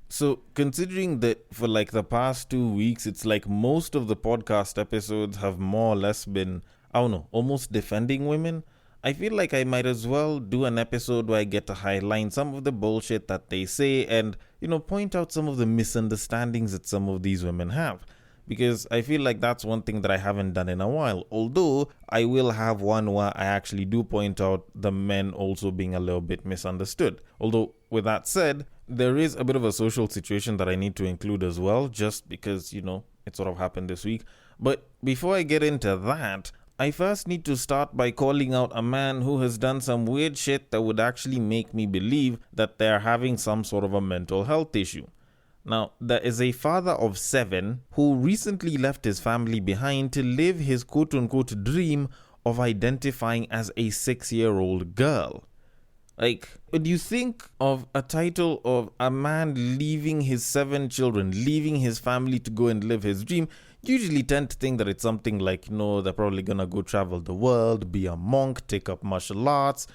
So, considering that for like the past 2 weeks, it's like most of the podcast episodes have more or less been, I don't know, almost defending women. I feel like I might as well do an episode where I get to highlight some of the bullshit that they say and, point out some of the misunderstandings that some of these women have. Because I feel like that's one thing that I haven't done in a while. Although I will have one where I actually do point out the men also being a little bit misunderstood. Although, with that said, there is a bit of a social situation that I need to include as well, just because, it sort of happened this week. But before I get into that, I first need to start by calling out a man who has done some weird shit that would actually make me believe that they're having some sort of a mental health issue. Now, there is a father of 7 who recently left his family behind to live his quote-unquote dream of identifying as a 6-year-old girl. Like, when you think of a title of a man leaving his 7 children, leaving his family to go and live his dream, you usually tend to think that it's something like, they're probably gonna go travel the world, be a monk, take up martial arts,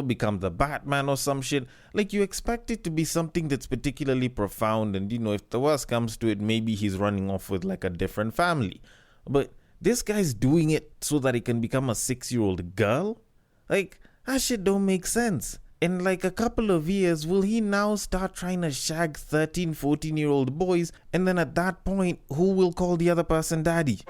become the Batman or some shit. Like, you expect it to be something that's particularly profound and, if the worst comes to it, maybe he's running off with like a different family. But this guy's doing it so that he can become a 6-year-old girl? Like, that shit don't make sense. In like a couple of years, will he now start trying to shag 13, 14-year-old boys? And then at that point, who will call the other person daddy?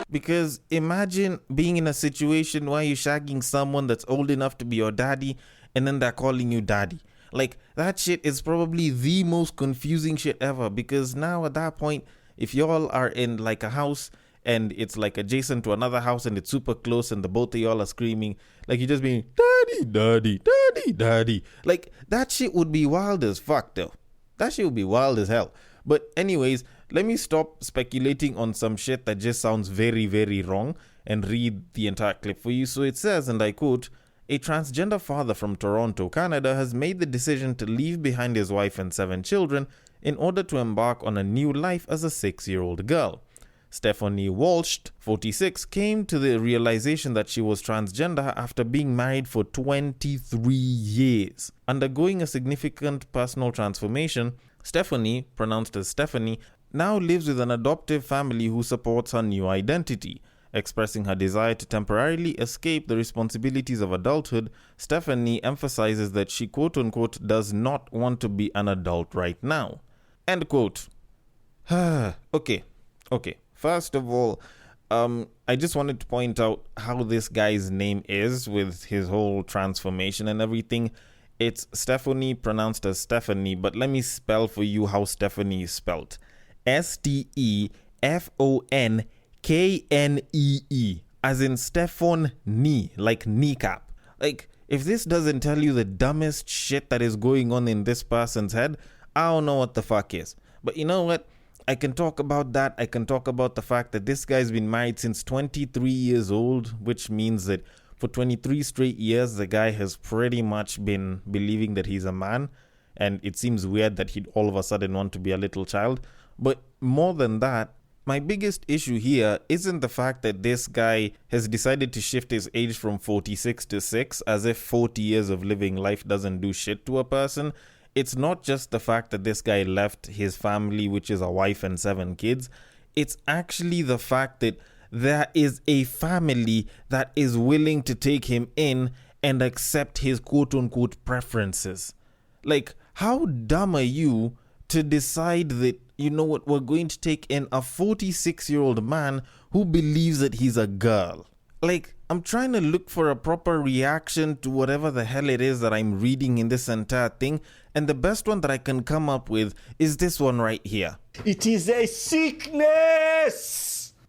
Because imagine being in a situation where you're shagging someone that's old enough to be your daddy, and then they're calling you daddy. Like, that shit is probably the most confusing shit ever, because now at that point, if y'all are in like a house and it's like adjacent to another house and it's super close and the both of y'all are screaming, like you're just being daddy, daddy, daddy, daddy. Like, that shit would be wild as fuck though. That shit would be wild as hell. But anyways, let me stop speculating on some shit that just sounds very, very wrong and read the entire clip for you. So it says, and I quote, "A transgender father from Toronto, Canada has made the decision to leave behind his wife and 7 children in order to embark on a new life as a 6-year-old girl. Stephanie Walsh, 46, came to the realization that she was transgender after being married for 23 years. Undergoing a significant personal transformation, Stephanie, pronounced as Stephanie, now lives with an adoptive family who supports her new identity. Expressing her desire to temporarily escape the responsibilities of adulthood, Stephanie emphasizes that she quote-unquote does not want to be an adult right now." End quote. Okay. First of all, I just wanted to point out how this guy's name is with his whole transformation and everything. It's Stephanie, pronounced as Stephanie, but let me spell for you how Stephanie is spelled. Stephoneknee, as in Stephon knee, like kneecap. Like, if this doesn't tell you the dumbest shit that is going on in this person's head, I don't know what the fuck is. But you know what? I can talk about that. I can talk about the fact that this guy's been married since 23 years old, which means that for 23 straight years, the guy has pretty much been believing that he's a man. And it seems weird that he'd all of a sudden want to be a little child. But more than that, my biggest issue here isn't the fact that this guy has decided to shift his age from 46 to 6, as if 40 years of living life doesn't do shit to a person. It's not just the fact that this guy left his family, which is a wife and 7 kids. It's actually the fact that there is a family that is willing to take him in and accept his quote-unquote preferences. Like, how dumb are you to decide that, you know what, we're going to take in a 46-year-old man who believes that he's a girl? Like, I'm trying to look for a proper reaction to whatever the hell it is that I'm reading in this entire thing, and the best one that I can come up with is this one right here. It is a sickness!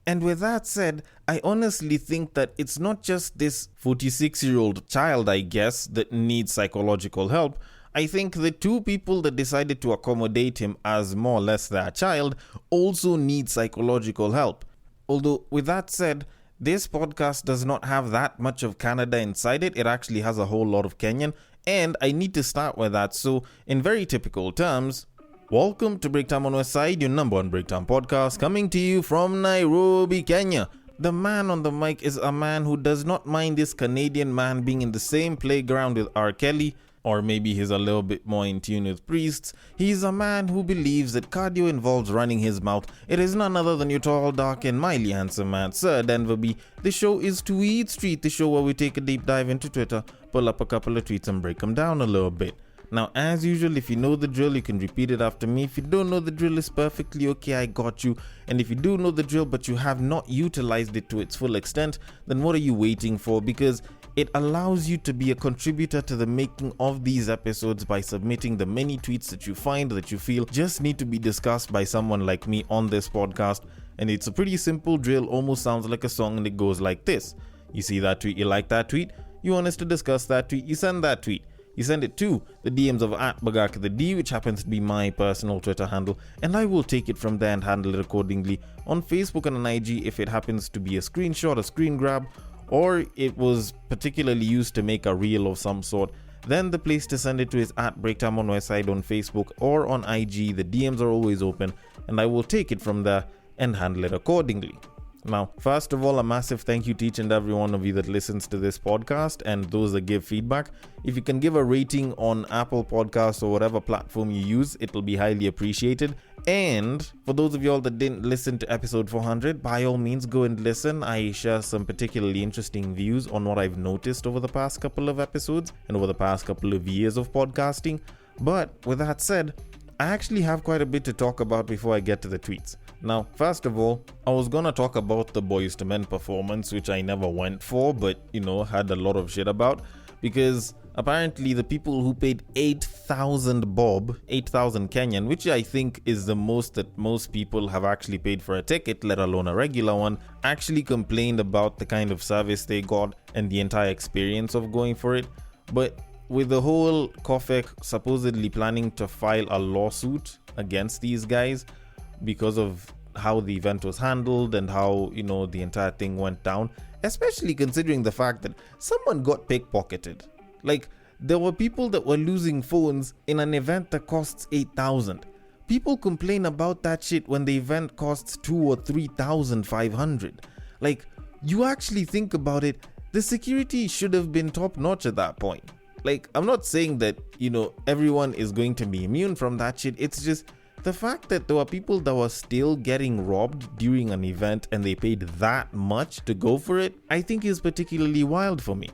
And with that said, I honestly think that it's not just this 46-year-old child, I guess, that needs psychological help. I think the 2 people that decided to accommodate him as more or less their child also need psychological help. Although, with that said, this podcast does not have that much of Canada inside it. It actually has a whole lot of Kenyan, and I need to start with that. So, in very typical terms, welcome to Break Time on West Side, your number 1 breakdown podcast, coming to you from Nairobi, Kenya. The man on the mic is a man who does not mind this Canadian man being in the same playground with R. Kelly, or maybe he's a little bit more in tune with priests. He's a man who believes that cardio involves running his mouth. It is none other than your tall, dark, and mildly handsome man, Sir Denver B. The show is Tweet Street, the show where we take a deep dive into Twitter, pull up a couple of tweets, and break them down a little bit. Now, as usual, if you know the drill, you can repeat it after me. If you don't know the drill, it's perfectly okay, I got you. And if you do know the drill, but you have not utilized it to its full extent, then what are you waiting for? Because it allows you to be a contributor to the making of these episodes by submitting the many tweets that you find that you feel just need to be discussed by someone like me on this podcast. And it's a pretty simple drill, almost sounds like a song, and it goes like this. You see that tweet, you like that tweet, you want us to discuss that tweet, you send that tweet. You send it to the DMs of @BagakaTheD, which happens to be my personal Twitter handle, and I will take it from there and handle it accordingly on Facebook and on IG if it happens to be a screenshot, a screen grab, or it was particularly used to make a reel of some sort. Then the place to send it to is @Breaktime on Westside on Facebook or on IG. The DMs are always open, and I will take it from there and handle it accordingly. Now, first of all, a massive thank you to each and every one of you that listens to this podcast and those that give feedback. If you can give a rating on Apple Podcasts or whatever platform you use, it'll be highly appreciated. And for those of y'all that didn't listen to episode 400, by all means, go and listen. I share some particularly interesting views on what I've noticed over the past couple of episodes and over the past couple of years of podcasting. But with that said, I actually have quite a bit to talk about before I get to the tweets. Now, first of all, I was gonna talk about the Boys to Men performance, which I never went for, but, had a lot of shit about, because apparently the people who paid 8,000 bob, 8,000 Kenyan, which I think is the most that most people have actually paid for a ticket, let alone a regular one, actually complained about the kind of service they got and the entire experience of going for it. But with the whole Kofek supposedly planning to file a lawsuit against these guys because of how the event was handled and how, the entire thing went down, especially considering the fact that someone got pickpocketed. Like, there were people that were losing phones in an event that costs 8,000. People complain about that shit when the event costs 2 or 3,500. Like, you actually think about it, the security should have been top notch at that point. Like, I'm not saying that, everyone is going to be immune from that shit. It's just the fact that there were people that were still getting robbed during an event and they paid that much to go for it, I think is particularly wild for me.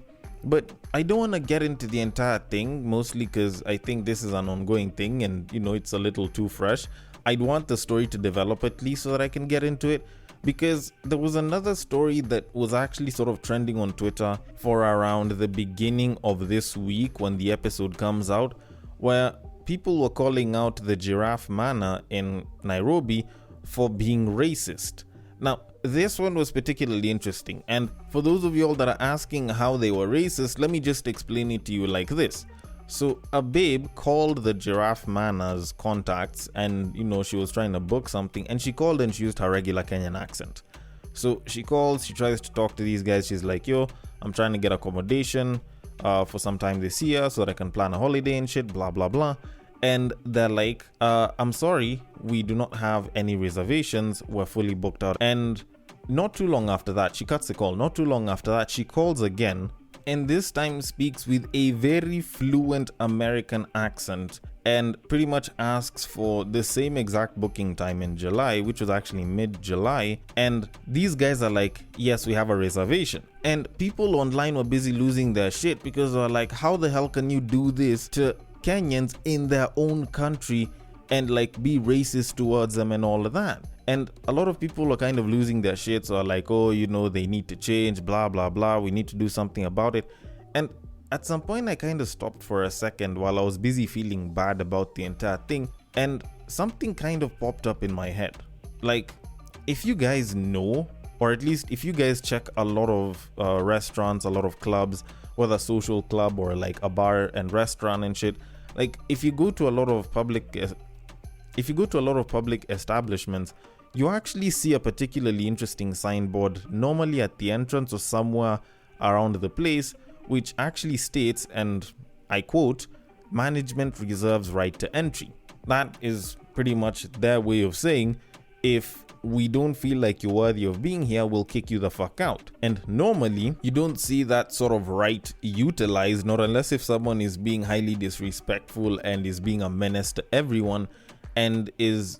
But I don't want to get into the entire thing, mostly because I think this is an ongoing thing and, it's a little too fresh. I'd want the story to develop at least so that I can get into it, because there was another story that was actually sort of trending on Twitter for around the beginning of this week when the episode comes out, where people were calling out the Giraffe Manor in Nairobi for being racist. Now, this one was particularly interesting, and for those of you all that are asking how they were racist, let me just explain it to you like this. So a babe called the Giraffe Manor's contacts and, she was trying to book something, and she called and she used her regular Kenyan accent. So she calls, she tries to talk to these guys. She's like, yo, I'm trying to get accommodation for some time this year so that I can plan a holiday and shit, blah, blah, blah. And they're like, I'm sorry, we do not have any reservations. We're fully booked out. And not too long after that, she cuts the call. Not too long after that, she calls again, and this time speaks with a very fluent American accent and pretty much asks for the same exact booking time in July, which was actually mid-July. And these guys are like, yes, we have a reservation. And people online were busy losing their shit because they're like, how the hell can you do this to Kenyans in their own country and be racist towards them and all of that? And a lot of people are kind of losing their shit, so are like, oh, they need to change, blah, blah, blah. We need to do something about it. And at some point, I kind of stopped for a second while I was busy feeling bad about the entire thing. And something kind of popped up in my head. Like, if you guys know, or at least if you guys check a lot of restaurants, a lot of clubs, whether social club or a bar and restaurant and shit, if you go to a lot of public establishments, you actually see a particularly interesting signboard, normally at the entrance or somewhere around the place, which actually states, and I quote, "Management reserves right to entry." That is pretty much their way of saying, if we don't feel like you're worthy of being here, we'll kick you the fuck out. And normally, you don't see that sort of right utilized, not unless if someone is being highly disrespectful and is being a menace to everyone and is,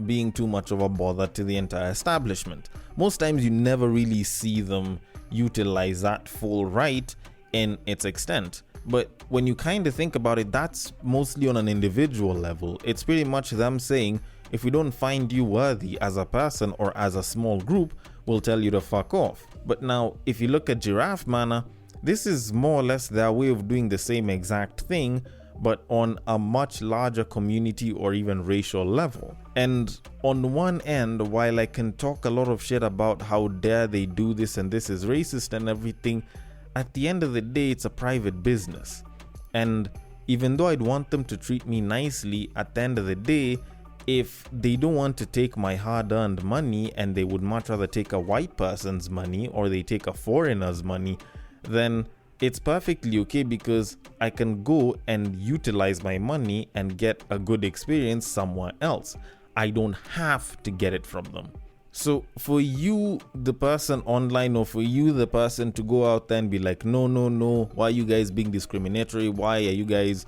being too much of a bother to the entire establishment. Most times you never really see them utilize that full right in its extent. But when you kind of think about it, that's mostly on an individual level. It's pretty much them saying, if we don't find you worthy as a person or as a small group, we'll tell you to fuck off. But now, if you look at Giraffe Manor, this is more or less their way of doing the same exact thing, but on a much larger community or even racial level. And on one end, while I can talk a lot of shit about how dare they do this and this is racist and everything, at the end of the day, it's a private business. And even though I'd want them to treat me nicely, at the end of the day, if they don't want to take my hard-earned money and they would much rather take a white person's money or they take a foreigner's money, then it's perfectly okay because I can go and utilize my money and get a good experience somewhere else. I don't have to get it from them. So for you, the person online, or for you, the person to go out there and be like, no, why are you guys being discriminatory? Why are you guys,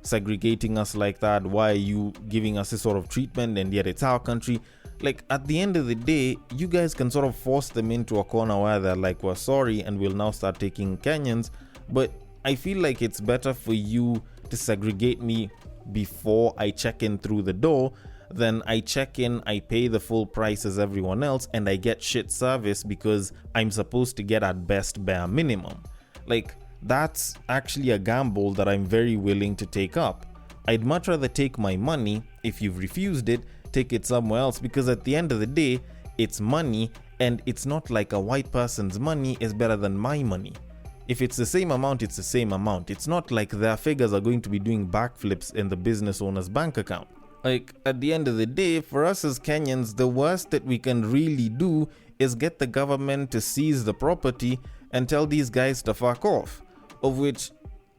segregating us like that? Why are you giving us this sort of treatment and yet it's our country? Like, at the end of the day, you guys can sort of force them into a corner where they're like, we're sorry and we'll now start taking Kenyans. But I feel like it's better for you to segregate me before I check in through the door. Then I check in, I pay the full price as everyone else, and I get shit service because I'm supposed to get at best bare minimum. Like, that's actually a gamble that I'm very willing to take up. I'd much rather take my money. If you've refused it, take it somewhere else, because at the end of the day, it's money, and it's not like a white person's money is better than my money. If it's the same amount, it's the same amount. It's not like their figures are going to be doing backflips in the business owner's bank account. Like, at the end of the day, for us as Kenyans, the worst that we can really do is get the government to seize the property and tell these guys to fuck off. Of which,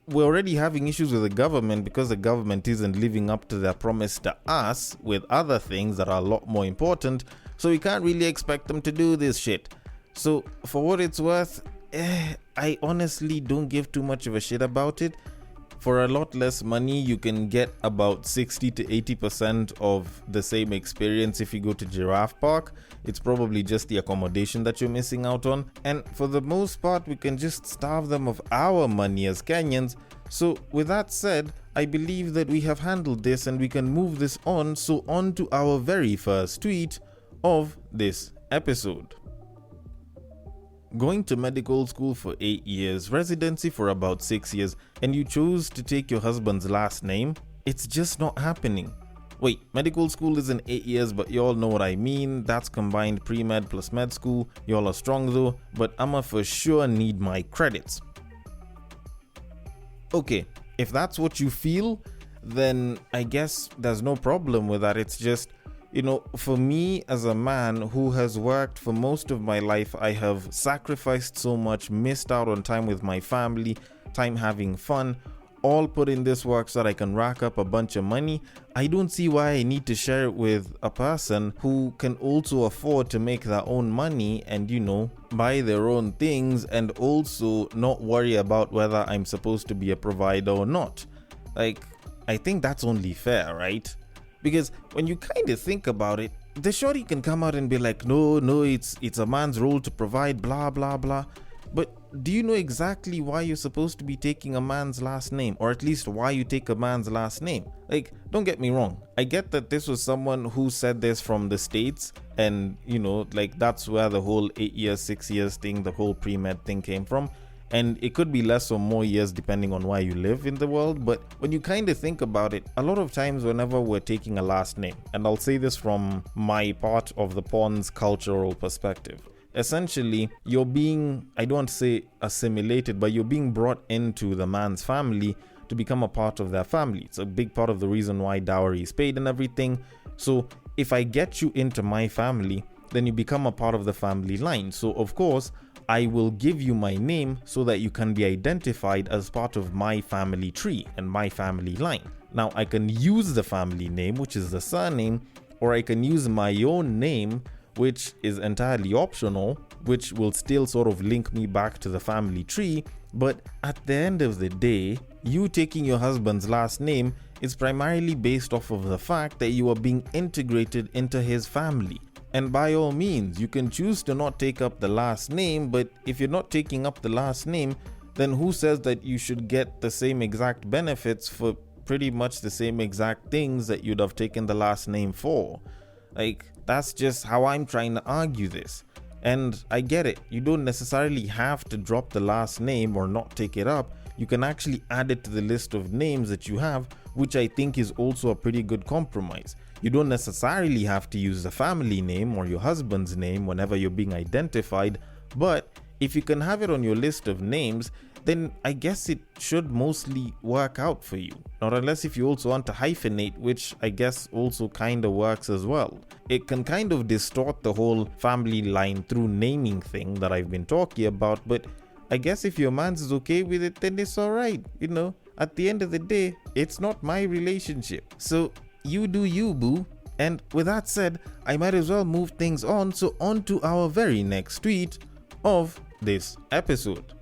we're already having issues with the government because the government isn't living up to their promise to us with other things that are a lot more important. So we can't really expect them to do this shit. So for what it's worth, I honestly don't give too much of a shit about it. For a lot less money, you can get about 60 to 80% of the same experience if you go to Giraffe Park. It's probably just the accommodation that you're missing out on. And for the most part, we can just starve them of our money as Kenyans. So with that said, I believe that we have handled this and we can move this on. So on to our very first tweet of this episode. Going to medical school for 8 years, residency for about 6 years, and you chose to take your husband's last name? It's just not happening. Wait, medical school isn't 8 years, but y'all know what I mean. That's combined pre-med plus med school. Y'all are strong though, but I'ma for sure need my credits. Okay, if that's what you feel, then I guess there's no problem with that. It's just, for me as a man who has worked for most of my life, I have sacrificed so much, missed out on time with my family, time having fun, all put in this work so that I can rack up a bunch of money. I don't see why I need to share it with a person who can also afford to make their own money and, buy their own things and also not worry about whether I'm supposed to be a provider or not. Like, I think that's only fair, right? Because when you kind of think about it, the shorty can come out and be like, no, it's a man's role to provide, blah, blah, blah. But do you know exactly why you're supposed to be taking a man's last name? Or at least why you take a man's last name? Like, don't get me wrong. I get that this was someone who said this from the States. And, that's where the whole 8 years, 6 years thing, the whole pre-med thing came from. And it could be less or more years depending on where you live in the world. But when you kind of think about it, a lot of times whenever we're taking a last name, and I'll say this from my part of the pawn's cultural perspective, essentially you're being, I don't want to say assimilated, but you're being brought into the man's family to become a part of their family. It's a big part of the reason why dowry is paid and everything. So if I get you into my family, then you become a part of the family line. So of course, I will give you my name so that you can be identified as part of my family tree and my family line. Now, I can use the family name, which is the surname, or I can use my own name, which is entirely optional, which will still sort of link me back to the family tree. But at the end of the day, you taking your husband's last name is primarily based off of the fact that you are being integrated into his family. And by all means, you can choose to not take up the last name, but if you're not taking up the last name, then who says that you should get the same exact benefits for pretty much the same exact things that you'd have taken the last name for? Like, that's just how I'm trying to argue this. And I get it, you don't necessarily have to drop the last name or not take it up. You can actually add it to the list of names that you have, which I think is also a pretty good compromise. You don't necessarily have to use the family name or your husband's name whenever you're being identified, but if you can have it on your list of names, then I guess it should mostly work out for you. Not unless if you also want to hyphenate, which I guess also kind of works as well. It can kind of distort the whole family line through naming thing that I've been talking about, but I guess if your man's is okay with it, then it's alright. You know, at the end of the day, it's not my relationship. So you do you, boo. And with that said, I might as well move things on. So on to our very next tweet of this episode.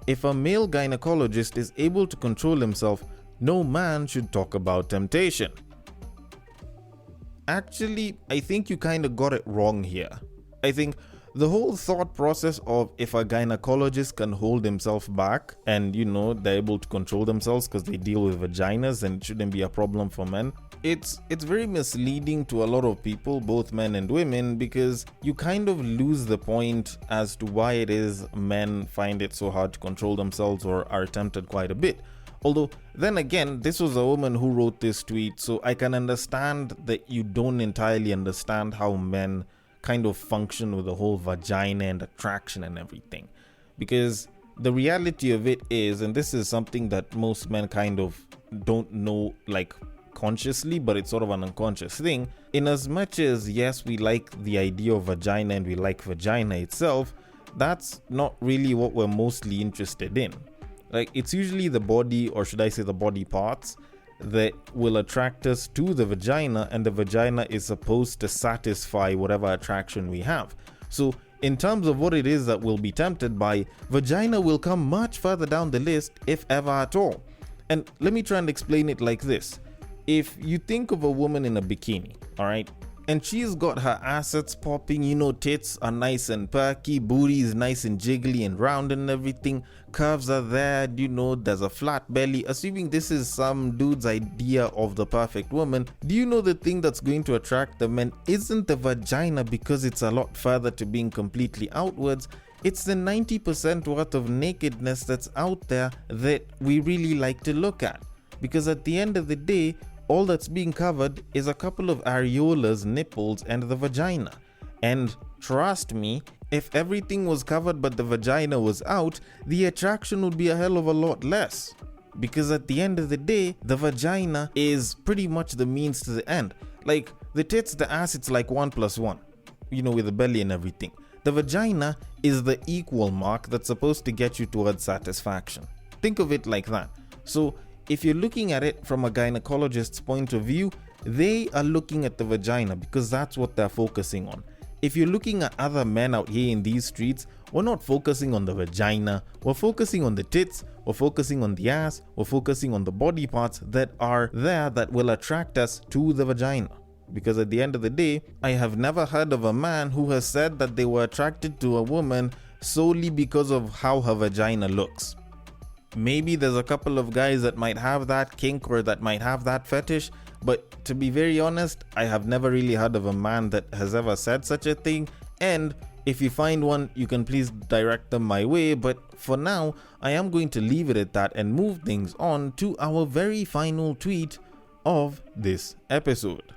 If a male gynecologist is able to control himself, no man should talk about temptation. Actually, I think you kind of got it wrong here. I think the whole thought process of if a gynecologist can hold himself back and, you know, they're able to control themselves because they deal with vaginas and it shouldn't be a problem for men, it's very misleading to a lot of people, both men and women, because you kind of lose the point as to why it is men find it so hard to control themselves or are tempted quite a bit. Although, then again, this was a woman who wrote this tweet, so I can understand that you don't entirely understand how men kind of function with the whole vagina and attraction and everything. Because the reality of it is, and this is something that most men kind of don't know, like, consciously, but it's sort of an unconscious thing. In as much as, yes, we like the idea of vagina and we like vagina itself, that's not really what we're mostly interested in. Like, it's usually the body, or should I say the body parts, that will attract us to the vagina, and the vagina is supposed to satisfy whatever attraction we have. So in terms of what it is that we'll be tempted by, vagina will come much further down the list, if ever at all. And let me try and explain it like this. If you think of a woman in a bikini, all right, and she's got her assets popping, you know, tits are nice and perky, booty is nice and jiggly and round and everything, curves are there, you know, there's a flat belly. Assuming this is some dude's idea of the perfect woman, do you know the thing that's going to attract the men isn't the vagina, because it's a lot further to being completely outwards. It's the 90% worth of nakedness that's out there that we really like to look at. Because at the end of the day, all that's being covered is a couple of areolas, nipples, and the vagina. And trust me, if everything was covered but the vagina was out, the attraction would be a hell of a lot less. Because at the end of the day, the vagina is pretty much the means to the end. Like, the tits, the ass, it's like 1 + 1, you know, with the belly and everything. The vagina is the equal mark that's supposed to get you towards satisfaction. Think of it like that. So if you're looking at it from a gynecologist's point of view, they are looking at the vagina because that's what they're focusing on. If you're looking at other men out here in these streets, we're not focusing on the vagina, we're focusing on the tits, we're focusing on the ass, we're focusing on the body parts that are there that will attract us to the vagina. Because at the end of the day, I have never heard of a man who has said that they were attracted to a woman solely because of how her vagina looks. Maybe there's a couple of guys that might have that kink or that might have that fetish, but to be very honest, I have never really heard of a man that has ever said such a thing. And if you find one, you can please direct them my way, but for now, I am going to leave it at that and move things on to our very final tweet of this episode.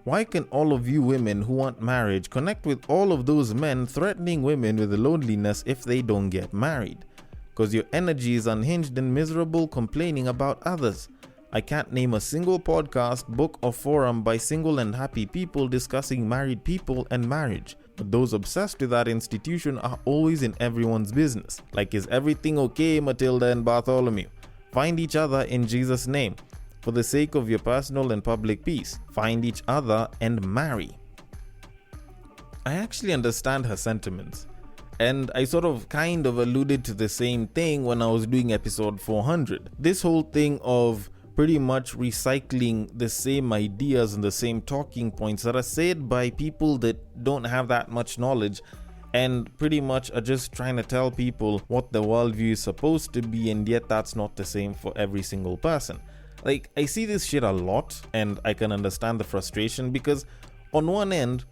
Why can all of you women who want marriage connect with all of those men threatening women with loneliness if they don't get married? Because your energy is unhinged and miserable complaining about others. I can't name a single podcast, book, or forum by single and happy people discussing married people and marriage. But those obsessed with that institution are always in everyone's business. Like, is everything okay, Matilda and Bartholomew? Find each other in Jesus' name. for the sake of your personal and public peace. Find each other and marry. I actually understand her sentiments. And I kind of alluded to the same thing when I was doing episode 400. This whole thing of pretty much recycling the same ideas and the same talking points that are said by people that don't have that much knowledge and pretty much are just trying to tell people what the worldview is supposed to be, and yet that's not the same for every single person. Like, I see this shit a lot and I can understand the frustration, because on one end,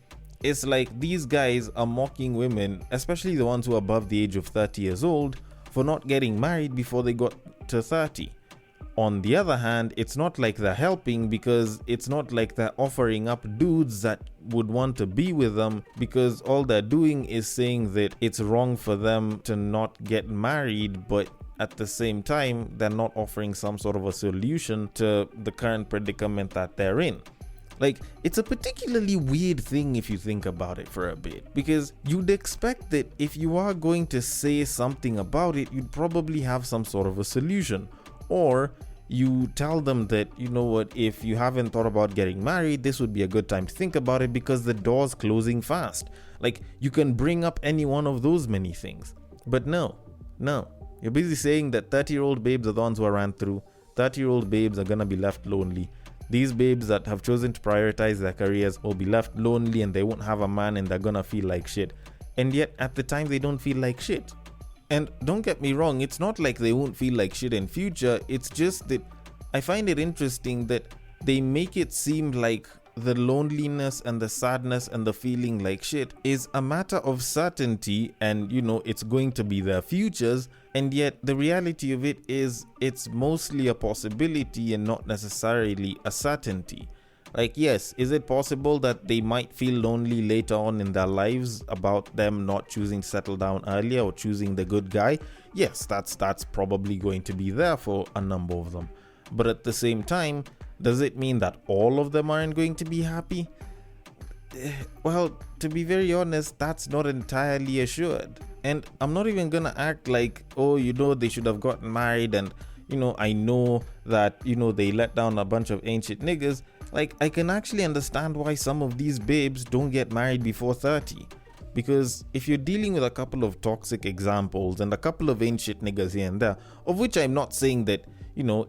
it's like these guys are mocking women, especially the ones who are above the age of 30 years old, for not getting married before they got to 30. On the other hand, it's not like they're helping, because it's not like they're offering up dudes that would want to be with them, because all they're doing is saying that it's wrong for them to not get married, but at the same time, they're not offering some sort of a solution to the current predicament that they're in. Like, it's a particularly weird thing if you think about it for a bit, because you'd expect that if you are going to say something about it, you'd probably have some sort of a solution. Or you tell them that, you know what, if you haven't thought about getting married, this would be a good time to think about it because the door's closing fast. Like, you can bring up any one of those many things. But no. You're busy saying that 30-year-old babes are the ones who are ran through. 30-year-old babes are gonna be left lonely. These babes that have chosen to prioritize their careers will be left lonely, and they won't have a man, and they're gonna feel like shit. And yet, at the time, they don't feel like shit. And don't get me wrong, it's not like they won't feel like shit in future. It's just that I find it interesting that they make it seem like the loneliness and the sadness and the feeling like shit is a matter of certainty, and it's going to be their futures. And yet the reality of it is it's mostly a possibility and not necessarily a certainty. Like, yes, is it possible that they might feel lonely later on in their lives about them not choosing to settle down earlier or choosing the good guy? Yes, that's probably going to be there for a number of them. But at the same time, does it mean that all of them aren't going to be happy? Well, to be very honest, that's not entirely assured. And I'm not even gonna act like, they should have gotten married, and I know that they let down a bunch of ancient niggas. Like, I can actually understand why some of these babes don't get married before 30. Because if you're dealing with a couple of toxic examples and a couple of ancient niggas here and there, of which I'm not saying that,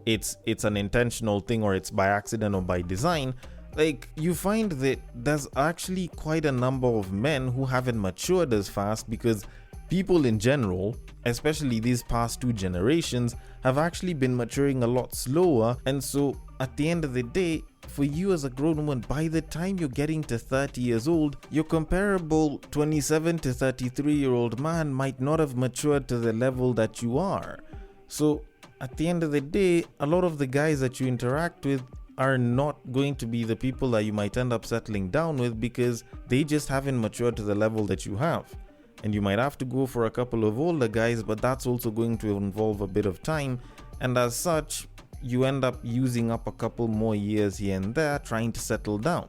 it's an intentional thing or it's by accident or by design, like, you find that there's actually quite a number of men who haven't matured as fast, because people in general, especially these past two generations, have actually been maturing a lot slower. And so at the end of the day, for you as a grown woman, by the time you're getting to 30 years old, your comparable 27 to 33-year-old man might not have matured to the level that you are. So at the end of the day, a lot of the guys that you interact with are not going to be the people that you might end up settling down with, because they just haven't matured to the level that you have. And you might have to go for a couple of older guys, but that's also going to involve a bit of time. And as such, you end up using up a couple more years here and there trying to settle down.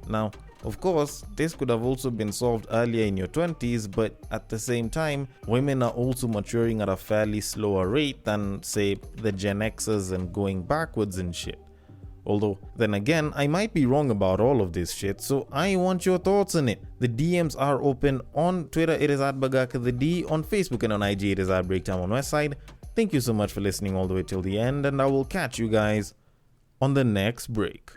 Now, of course, this could have also been solved earlier in your 20s, but at the same time, women are also maturing at a fairly slower rate than, say, the Gen Xers and going backwards and shit. Although, then again, I might be wrong about all of this shit, so I want your thoughts on it. The DMs are open. On Twitter, it is @BagakaTheD. On Facebook and on IG, it is @Breakdown on Westside. Thank you so much for listening all the way till the end, and I will catch you guys on the next break.